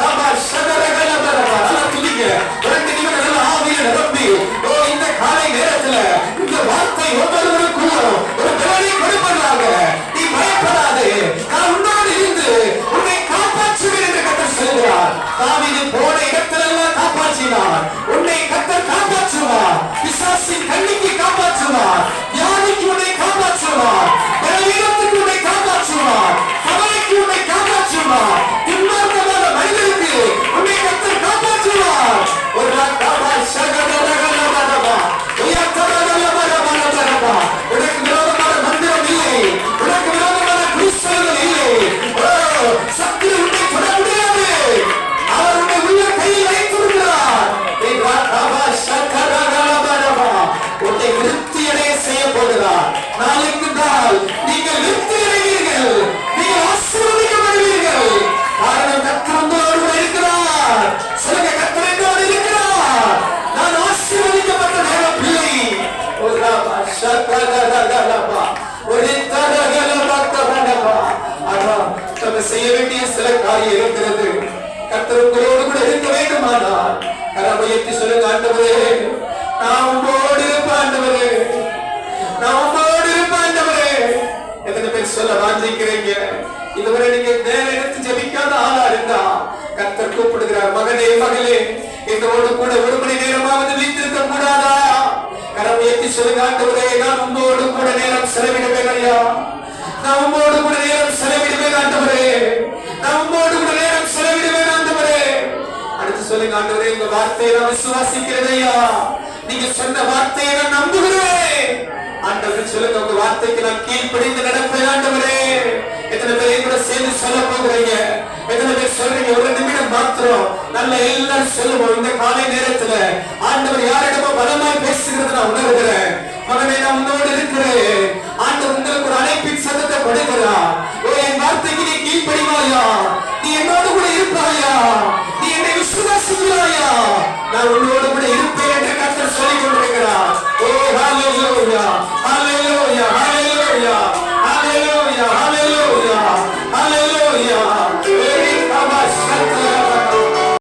ராபா ஷகலரகலபா. நல்ல துதிங்க. 2 நிமிடம் நல்ல ஆவியில் நிரம்பி இந்த காலை நேரத்துல இந்த வார்த்தை ஒவ்வொருவருக்கும் ஒரு பலனை கொடுப்பதாக. நீ பயப்படாதே, நான் உன்னோடு இருந்து உன்னை காப்பாற்றுவேன் என்று கர்த்தர் சொல்கிறார். தாவீது போன இடத்திலெல்லாம் காப்பாற்றினார். உன்னை கர்த்தர் காப்பாற்றுவார். பிசாசின் கண்ணிக்கு காப்பாற்றுவார், வியாதிக்கு உன்னை காப்பாற்றுவார், பலவீனத்துக்கு உன்னை காப்பாற்றுவார், கவலைக்கு உன்னை காப்பாற்றுவார், துன்மார்க்கமான மனிதனுக்கு உன்னை கர்த்தர் காப்பாற்றுவார். ஒரு உனக்கு விரோதமான மந்திரம் இல்லை, உனக்கு விரோதமான குறிச்சொல்கள் இல்லை. சக்தி உன்னை தொட முடியாது. அவர் உன்னை உள்ள கையில் வைத்திருக்கிறார். உன்னை விருத்தி அடைய செய்ய போகிறார். நாளுக்கு நாள் நீங்கள் விருத்தி அடைவீர்கள், நீங்கள் ஆசீர்வதிக்கப்படுவீர்கள். காரணம் கர்த்தர் உங்களோடு கூட இருக்கிறார். சொல்லுங்க, கர்த்தர் என்னோடு இருக்கிறார். நான் ஆசீர்வதிக்கப்பட்ட தேவ பிள்ளை. செய்ய வேண்டிய சில காரியம் இருக்கிறது. கர்த்தர் உங்களோடு கூட இருக்க வேண்டுமானால் கரமுயர்த்தி சொல்லுங்க, ஆண்டவரே, நான் உங்களோடு இருப்பேன் ஆண்டவரே, நான் உங்களோடு இருப்பேன் ஆண்டவரே. எத்தனை பேர் சொல்ல வாஞ்சிக்கிறீங்க? இதுவரை நீங்க நேரம் எடுத்து ஜெபிக்காத ஆளா இருந்தா கர்த்தர் கூப்பிடுகிறார், மகனே மகளே, என்னோடு கூட 1 மணி நேரமாவது வீட்டிருக்க கூடாதா? கரம் ஏற்றி சொல்லுங்க, ஆண்டவரே, நான் உங்களோடு கூட நேரம் செலவிடுவேன் ஐயா, நான் உங்களோடு கூட நேரம் செலவிடுவேன் ஆண்டவரே, நான் உங்களோடு கூட நேரம் செலவிடுவேன் ஆண்டவரே. அடுத்து சொல்லுங்க, ஆண்டவரே, உங்க வார்த்தையை நான் விசுவாசிக்கிறேன் ஐயா, நீங்க சொன்ன வார்த்தையை நான் நம்புகிறேன் ஆண்டவரே. சொல்லுங்க, உங்க வார்த்தைக்கு நான் கீழ்ப்படிந்து நடப்பேன் ஆண்டவரே. எத்தனை பேரை கூட சேர்ந்து சொல்ல போகிறீங்க? எத்தனை பேர் சொல்றீங்க? 1 நிமிடம் மாத்திரம் நல்ல எல்லாரும் சொல்லுவோம். இந்த காலை நேரத்துல ஆண்டவர் யாரிடமோ பலமாய் பேசுகிறது நான் உணர்கிறேன். மகனே, நான் உன்னோடு இருக்கிறேன். ஆண்டவர் உங்களுக்கு ஒரு அழைப்பின் சத்தத்தை கொடுக்கிறார். என் வார்த்தைக்கு நீ கீழ்ப்படிவாயா? நீ என்னோடு கூட இருப்பாயா? நீ என்னை விசுவாசிக்கிறாயா? நான் உன்னோடு கூட இருப்பேன் என்று கர்த்தர் சொல்லிக் கொண்டிருக்கிறார். ஓ ஹalleluya.